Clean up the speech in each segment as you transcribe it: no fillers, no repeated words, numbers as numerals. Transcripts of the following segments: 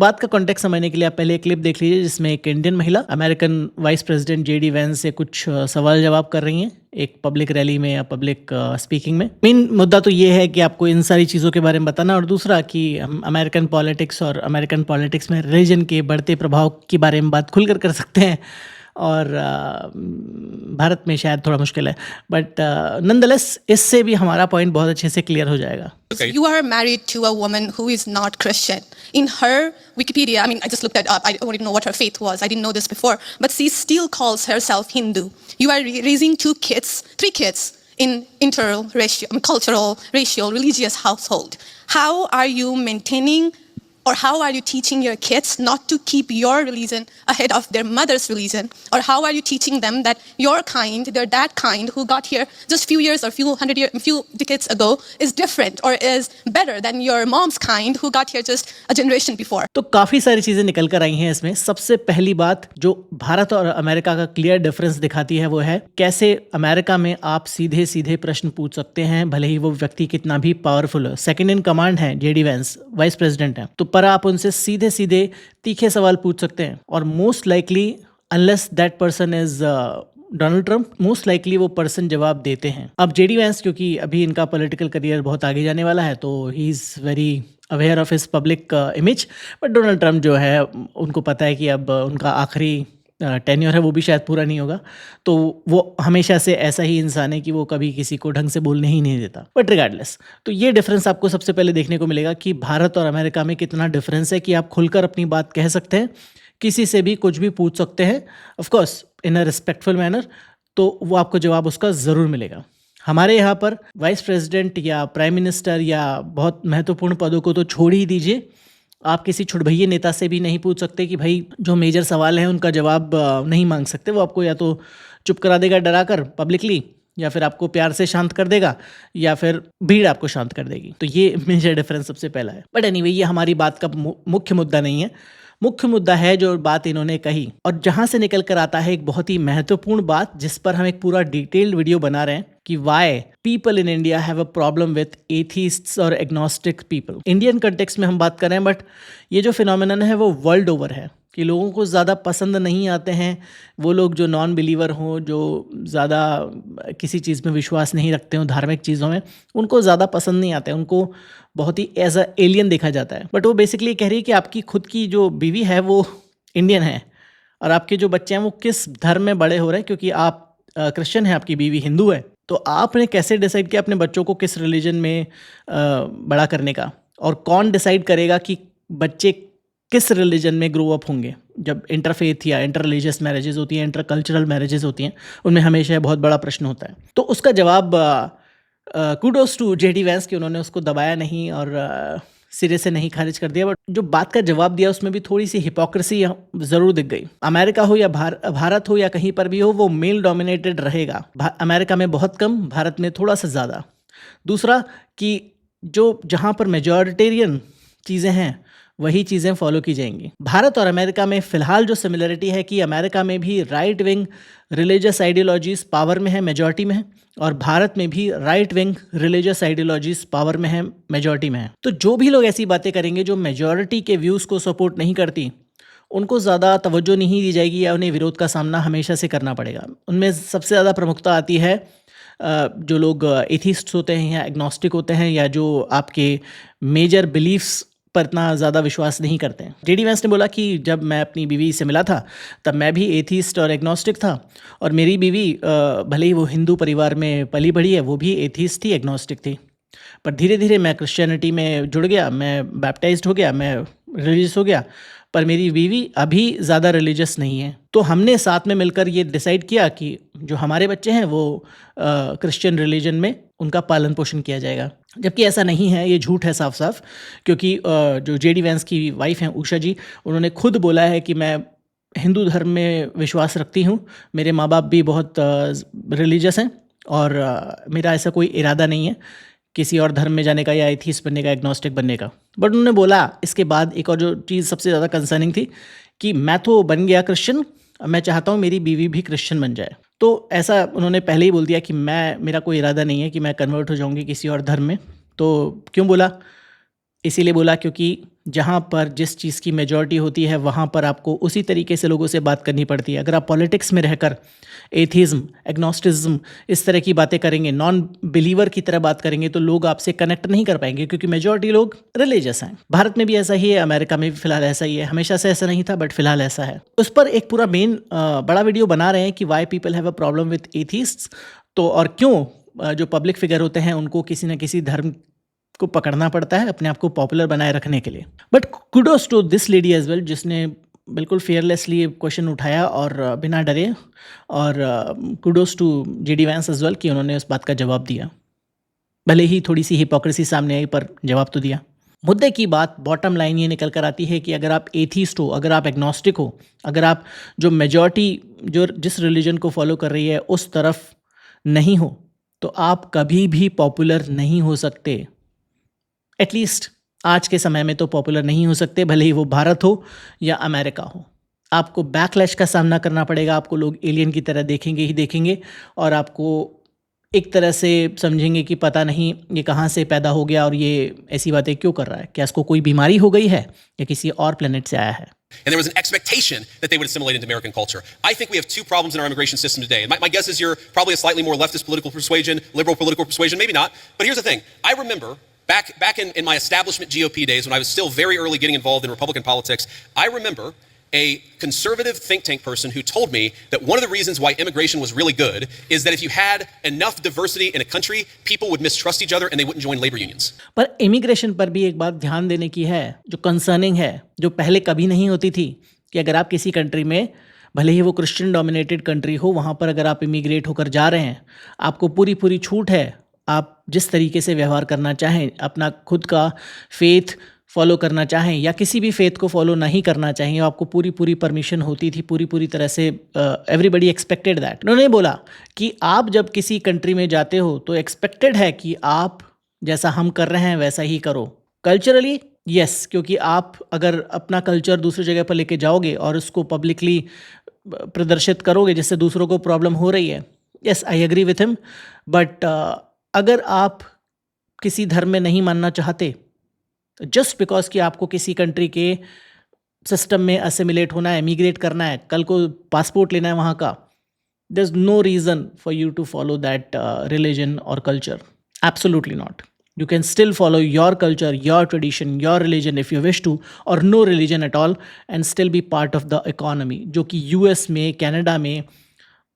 बात का कॉन्टेक्स्ट समझने के लिए आप पहले एक क्लिप देख लीजिए जिसमें एक इंडियन महिला American vice president JD Vance से कुछ सवाल जवाब कर रही हैं एक पब्लिक रैली में या पब्लिक स्पीकिंग में। मेन मुद्दा तो ये है कि आपको इन सारी चीज़ों के बारे में बताना, और दूसरा कि हम अमेरिकन पॉलिटिक्स और अमेरिकन पॉलिटिक्स में रिलीजन के बढ़ते प्रभाव के बारे में बात खुलकर कर सकते हैं, और भारत में शायद थोड़ा मुश्किल है, बट नंदलेस इससे भी हमारा पॉइंट बहुत अच्छे से क्लियर हो जाएगा। Okay. You are married to a woman who is not Christian. In her Wikipedia, I mean, I just looked it up. I don't even know what her faith was. I didn't know this before. But she still calls herself Hindu. You are raising 3 kids in cultural, racial, religious household. How are you maintaining, or how are you teaching your kids not to keep your religion ahead of their mother's religion? Or how are you teaching them that your kind, that kind who got here just few years or few decades ago is different or is better than your mom's kind who got here just a generation before? तो काफ़ी सारी चीज़ें निकल कर आई हैं इसमें। सबसे पहली बात जो भारत और अमेरिका का क्लियर डिफरेंस दिखाती है वो है कैसे अमेरिका में आप सीधे सीधे प्रश्न पूछ सकते हैं, भले ही वो व्यक्ति कितना भी पावरफुल हो। सेकंड इन कमांड है जेडी वैंस, वाइस प्रेसिडेंट हैं, तो पर आप उनसे सीधे सीधे तीखे सवाल पूछ सकते हैं, और most likely unless that person is Donald Trump, most likely वो पर्सन जवाब देते हैं। अब जेडी वैंस क्योंकि अभी इनका पॉलिटिकल करियर बहुत आगे जाने वाला है, तो he is very aware of his public image, but Donald Trump जो है उनको पता है कि अब उनका आखिरी टेन्योर है, वो भी शायद पूरा नहीं होगा, तो वो हमेशा से ऐसा ही इंसान है कि वो कभी किसी को ढंग से बोलने ही नहीं देता। बट रिगार्डलेस, तो ये डिफरेंस आपको सबसे पहले देखने को मिलेगा कि भारत और अमेरिका में कितना डिफरेंस है कि आप खुलकर अपनी बात कह सकते हैं, किसी से भी कुछ भी पूछ सकते हैं, of course in a respectful manner, तो वो आपको जवाब उसका ज़रूर मिलेगा। हमारे यहाँ पर वाइस प्रेसिडेंट या प्राइम मिनिस्टर या बहुत महत्वपूर्ण पदों को तो छोड़ ही दीजिए, आप किसी छुटभइये नेता से भी नहीं पूछ सकते कि भाई जो मेजर सवाल है उनका जवाब नहीं मांग सकते। वो आपको या तो चुप करा देगा डरा कर पब्लिकली, या फिर आपको प्यार से शांत कर देगा, या फिर भीड़ आपको शांत कर देगी। तो ये मेजर डिफरेंस सबसे पहला है। बट एनीवे, ये हमारी बात का मुख्य मुद्दा नहीं है। मुख्य मुद्दा है जो बात इन्होंने कही, और जहां से निकल कर आता है एक बहुत ही महत्वपूर्ण बात, जिस पर हम एक पूरा डिटेल्ड वीडियो बना रहे हैं कि why people in India have a problem with atheists और एग्नोस्टिक पीपल। इंडियन कंटेक्स्ट में हम बात कर रहे हैं, बट ये जो फिनोमिनन है वो वर्ल्ड ओवर है कि लोगों को ज़्यादा पसंद नहीं आते हैं वो लोग जो नॉन बिलीवर हों, जो ज़्यादा किसी चीज़ में विश्वास नहीं रखते हों, धार्मिक चीज़ों में, उनको ज़्यादा पसंद नहीं आते, उनको बहुत ही एज अ एलियन देखा जाता है। बट वो बेसिकली कह रही है कि आपकी खुद की जो बीवी है वो इंडियन है, और आपके जो बच्चे हैं वो किस धर्म में बड़े हो रहे हैं, क्योंकि आप क्रिश्चियन हैं, आपकी बीवी हिंदू है, तो आपने कैसे डिसाइड किया अपने बच्चों को किस रिलीजन में बड़ा करने का, और कौन डिसाइड करेगा कि बच्चे किस रिलीजन में ग्रो अप होंगे। जब इंटरफेथ या इंटर रिलीजियस मैरिजेस होती हैं, इंटर कल्चरल मैरिजेस होती हैं, उनमें हमेशा बहुत बड़ा प्रश्न होता है। तो उसका जवाब कूडोस टू जेडी वैंस कि उन्होंने उसको दबाया नहीं और सिरे से नहीं खारिज कर दिया, बट जो बात का जवाब दिया उसमें भी थोड़ी सी हिपोक्रेसी ज़रूर दिख गई। अमेरिका हो या भारत हो या कहीं पर भी हो, वो मेल डोमिनेटेड रहेगा। अमेरिका में बहुत कम, भारत में थोड़ा सा ज़्यादा। दूसरा कि जो जहाँ पर मेजॉरिटेरियन चीज़ें हैं वही चीज़ें फॉलो की जाएंगी। भारत और अमेरिका में फ़िलहाल जो सिमिलरिटी है कि अमेरिका में भी right wing religious ideologies power में है, मेजॉरिटी में है, और भारत में भी right wing religious ideologies power में है, मेजॉरिटी में है। तो जो भी लोग ऐसी बातें करेंगे जो मेजॉरिटी के व्यूज़ को सपोर्ट नहीं करती, उनको ज़्यादा तवज्जो नहीं दी जाएगी या उन्हें विरोध का सामना हमेशा से करना पड़ेगा। उनमें सबसे ज़्यादा प्रमुखता आती है जो लोग एथिस्ट होते हैं या एग्नोस्टिक होते हैं, या जो आपके मेजर बिलीफ्स पर इतना ज़्यादा विश्वास नहीं करते हैं। जेडी वैंस ने बोला कि जब मैं अपनी बीवी से मिला था तब मैं भी एथीस्ट और एग्नोस्टिक था, और मेरी बीवी भले ही वो हिंदू परिवार में पली बढ़ी है, वो भी एथीस्ट थी, एग्नोस्टिक थी, पर धीरे धीरे मैं क्रिश्चियनिटी में जुड़ गया, मैं बैप्टाइज्ड हो गया, मैं रिलीजियस हो गया, पर मेरी बीवी अभी ज़्यादा रिलीजियस नहीं है। तो हमने साथ में मिलकर ये डिसाइड किया कि जो हमारे बच्चे हैं वो क्रिश्चियन रिलीजन में उनका पालन पोषण किया जाएगा, जबकि ऐसा नहीं है, ये झूठ है साफ साफ। क्योंकि जो जेडी वैंस की वाइफ हैं उषा जी, उन्होंने खुद बोला है कि मैं हिंदू धर्म में विश्वास रखती हूँ, मेरे माँ बाप भी बहुत रिलीजियस हैं, और मेरा ऐसा कोई इरादा नहीं है किसी और धर्म में जाने का या एथीस्ट बनने का, एग्नोस्टिक बनने का। बट उन्होंने बोला इसके बाद एक और जो चीज़ सबसे ज़्यादा कंसर्निंग थी कि मैं तो बन गया क्रिश्चियन, मैं चाहता हूँ मेरी बीवी भी क्रिश्चियन बन जाए। तो ऐसा उन्होंने पहले ही बोल दिया कि मेरा कोई इरादा नहीं है कि मैं कन्वर्ट हो जाऊँगी किसी और धर्म में। तो क्यों बोला? इसीलिए बोला क्योंकि जहाँ पर जिस चीज़ की मेजॉरिटी होती है वहाँ पर आपको उसी तरीके से लोगों से बात करनी पड़ती है। अगर आप पॉलिटिक्स में रहकर एथिज्म, एग्नोस्टिज्म इस तरह की बातें करेंगे, नॉन बिलीवर की तरह बात करेंगे, तो लोग आपसे कनेक्ट नहीं कर पाएंगे, क्योंकि मेजॉरिटी लोग रिलीजियस हैं। भारत में भी ऐसा ही है, अमेरिका में भी फिलहाल ऐसा ही है। हमेशा से ऐसा नहीं था, बट फिलहाल ऐसा है। उस पर एक पूरा मेन बड़ा वीडियो बना रहे हैं कि why people have a problem with atheists. तो और क्यों जो पब्लिक फिगर होते हैं उनको किसी न किसी धर्म को पकड़ना पड़ता है अपने आप को पॉपुलर बनाए रखने के लिए। But kudos to this lady as well, जिसने बिल्कुल फेयरलेसली क्वेश्चन उठाया और बिना डरे, और kudos to JD Vance as well कि उन्होंने उस बात का जवाब दिया। भले ही थोड़ी सी हिपोक्रेसी सामने आई, पर जवाब तो दिया। मुद्दे की बात, बॉटम लाइन ये निकल कर आती है कि अगर आप एथीस्ट हो, अगर आप एग्नोस्टिक हो, अगर आप जो मेजॉरिटी जो जिस रिलीजन को फॉलो कर रही है उस तरफ नहीं हो, तो आप कभी भी पॉपुलर नहीं हो सकते। एटलीस्ट आज के समय में तो पॉपुलर नहीं हो सकते, भले ही वो भारत हो या अमेरिका हो। आपको बैकलैश का सामना करना पड़ेगा, आपको लोग एलियन की तरह देखेंगे ही देखेंगे, और आपको एक तरह से समझेंगे कि पता नहीं ये कहाँ से पैदा हो गया और ये ऐसी बातें क्यों कर रहा है। क्या इसको कोई बीमारी हो गई है या किसी और प्लेनेट से आया है? And there was an expectation that they would assimilate into American culture. I think we have two problems in our immigration system today. And my guess is you're probably a slightly more leftist political persuasion, liberal political persuasion, maybe not. But here's the thing. I remember back in my establishment GOP days when I was still very early getting involved in Republican politics, I remember a conservative think tank person who told me that one of the reasons why immigration was really good is that if you had enough diversity in a country, people would mistrust each other and they wouldn't join labor unions. पर immigration पर भी एक बात ध्यान देने की है जो कंसर्निंग है, जो पहले कभी नहीं होती थी, कि अगर आप किसी कंट्री में, भले ही वो क्रिश्चियन डोमिनेटेड कंट्री हो, वहाँ पर अगर आप इमिग्रेट होकर जा रहे हैं, आपको पूरी छूट है। आप जिस तरीके से व्यवहार करना चाहें, अपना खुद का फेथ फॉलो करना चाहें या किसी भी फेथ को फॉलो नहीं करना चाहिए, आपको पूरी परमिशन होती थी, पूरी तरह से। Everybody expected that. उन्होंने बोला कि आप जब किसी कंट्री में जाते हो तो एक्सपेक्टेड है कि आप जैसा हम कर रहे हैं वैसा ही करो। कल्चरली यस, क्योंकि आप अगर अपना कल्चर दूसरी जगह पर लेके जाओगे और उसको पब्लिकली प्रदर्शित करोगे जिससे दूसरों को प्रॉब्लम हो रही है, yes I agree with him. But अगर आप किसी धर्म में नहीं मानना चाहते, जस्ट बिकॉज कि आपको किसी कंट्री के सिस्टम में असिमिलेट होना है, इमिग्रेट करना है, कल को पासपोर्ट लेना है वहाँ का, there is no reason for you to follow that religion और culture. Absolutely not. You can still follow your culture, your tradition, your religion if you wish to, or no religion at all, and still be part of the economy. जो कि US में, Canada में,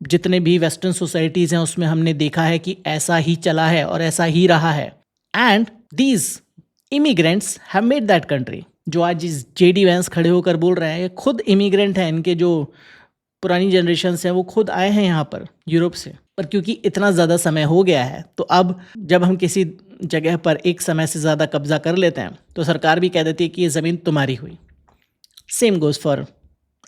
जितने भी western societies हैं उसमें हमने देखा है कि ऐसा ही चला है और ऐसा ही रहा है। And these immigrants have made that country. जो आज इस जेडी वैंस खड़े होकर बोल रहे हैं, ये खुद इमिग्रेंट हैं। इनके जो पुरानी जनरेशन्स हैं वो खुद आए हैं यहाँ पर यूरोप से। पर क्योंकि इतना ज़्यादा समय हो गया है, तो अब जब हम किसी जगह पर एक समय से ज़्यादा कब्जा कर लेते हैं तो सरकार भी कह देती है कि ये ज़मीन तुम्हारी हुई। Same goes for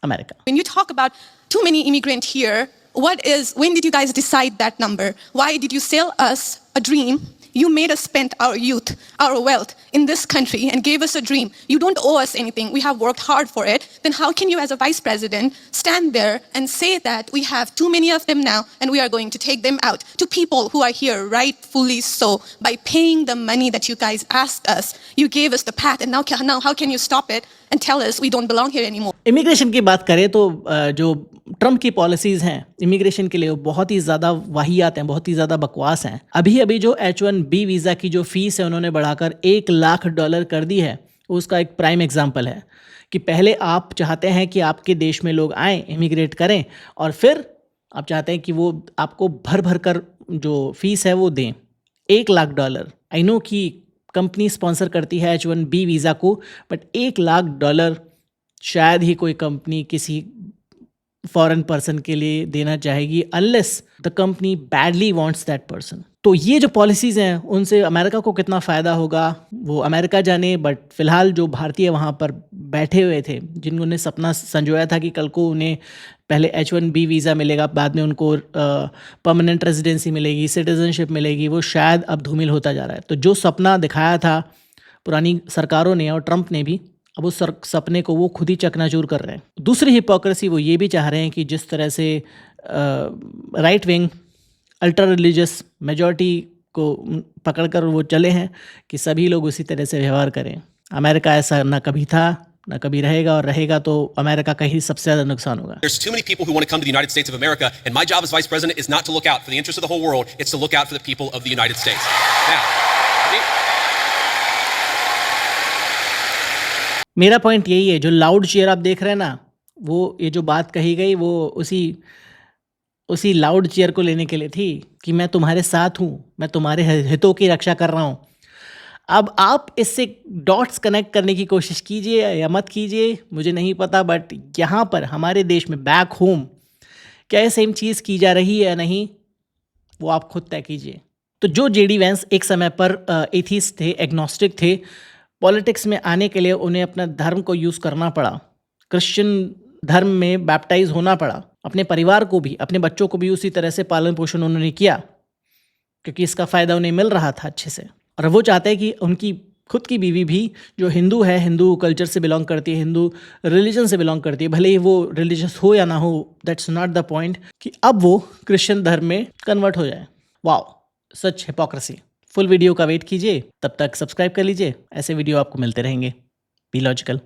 America. When you talk about too many immigrants here, when did you guys decide that number? Why did you sell us a dream? You made us spend our youth, our wealth in this country and gave us a dream. You don't owe us anything. We have worked hard for it. Then how can you as a vice president stand there and say that we have too many of them now and we are going to take them out to people who are here rightfully so by paying the money that you guys asked us? You gave us the path and now how can you stop it and tell us we don't belong here anymore? Immigration की बात करें तो जो Trump की policies हैं immigration के लिए वो बहुत ही ज़्यादा वाहियात हैं, बहुत ही ज़्यादा बकवास हैं। अभी जो H1B वीज़ा की जो फ़ीस है उन्होंने बढ़ाकर $1 लाख कर दी है। उसका एक प्राइम एग्जांपल है कि पहले आप चाहते हैं कि आपके देश में लोग आएँ, इमिग्रेट करें, और फिर आप चाहते हैं कि वो आपको भर कर जो फ़ीस है वो दें। $1 लाख। आई नो कि कंपनी स्पॉन्सर करती है H1B वीज़ा को, बट $1 लाख शायद ही कोई कंपनी किसी फॉरेन पर्सन के लिए देना चाहेगी, unless the company badly wants that person. तो ये जो पॉलिसीज़ हैं उनसे अमेरिका को कितना फ़ायदा होगा वो अमेरिका जाने। बट फ़िलहाल जो भारतीय वहाँ पर बैठे हुए थे, जिन्होंने सपना संजोया था कि कल को उन्हें पहले H1B वीज़ा मिलेगा, बाद में उनको परमानेंट रेजिडेंसी मिलेगी, सिटीज़नशिप मिलेगी, वो शायद अब धूमिल होता जा रहा है। तो जो सपना दिखाया था पुरानी सरकारों ने और ट्रंप ने भी, अब उस सपने को वो खुद ही चकनाचूर कर रहे हैं। दूसरी हिपोक्रेसी वो ये भी चाह रहे हैं कि जिस तरह से right wing ultra religious majority को पकड़कर वो चले हैं कि सभी लोग उसी तरह से व्यवहार करें। अमेरिका ऐसा ना कभी था, ना कभी रहेगा, और रहेगा तो अमेरिका का ही सबसे ज़्यादा नुकसान होगा। There's too many people who want to come to the United States of America, and my job as vice president is not to look out for the interests of the whole world, it's to look out for the people of the United States. Now, मेरा point यही है, जो loud cheer आप देख रहे हैं ना, वो ये जो बात कही गई वो उसी लाउड चीयर को लेने के लिए थी कि मैं तुम्हारे साथ हूँ, मैं तुम्हारे हितों की रक्षा कर रहा हूँ। अब आप इससे डॉट्स कनेक्ट करने की कोशिश कीजिए या मत कीजिए, मुझे नहीं पता, बट यहाँ पर हमारे देश में बैक होम क्या ये सेम चीज़ की जा रही है या नहीं, वो आप खुद तय कीजिए। तो जो जेडी वैंस एक समय पर एथीस्ट थे, एग्नोस्टिक थे, पॉलिटिक्स में आने के लिए उन्हें अपना धर्म को यूज़ करना पड़ा, क्रिश्चियन धर्म में बैप्टाइज होना पड़ा, अपने परिवार को भी, अपने बच्चों को भी उसी तरह से पालन पोषण उन्होंने किया, क्योंकि इसका फ़ायदा उन्हें मिल रहा था अच्छे से। और वो चाहते हैं कि उनकी खुद की बीवी भी जो हिंदू है, हिंदू कल्चर से बिलोंग करती है, हिंदू रिलीजन से बिलोंग करती है, भले ही वो रिलीजियस हो या ना हो, दैट्स नॉट द पॉइंट, कि अब वो क्रिश्चियन धर्म में कन्वर्ट हो जाए। वाओ, सच हिपोक्रेसी। फुल वीडियो का वेट कीजिए, तब तक सब्सक्राइब कर लीजिए, ऐसे वीडियो आपको मिलते रहेंगे। Be logical.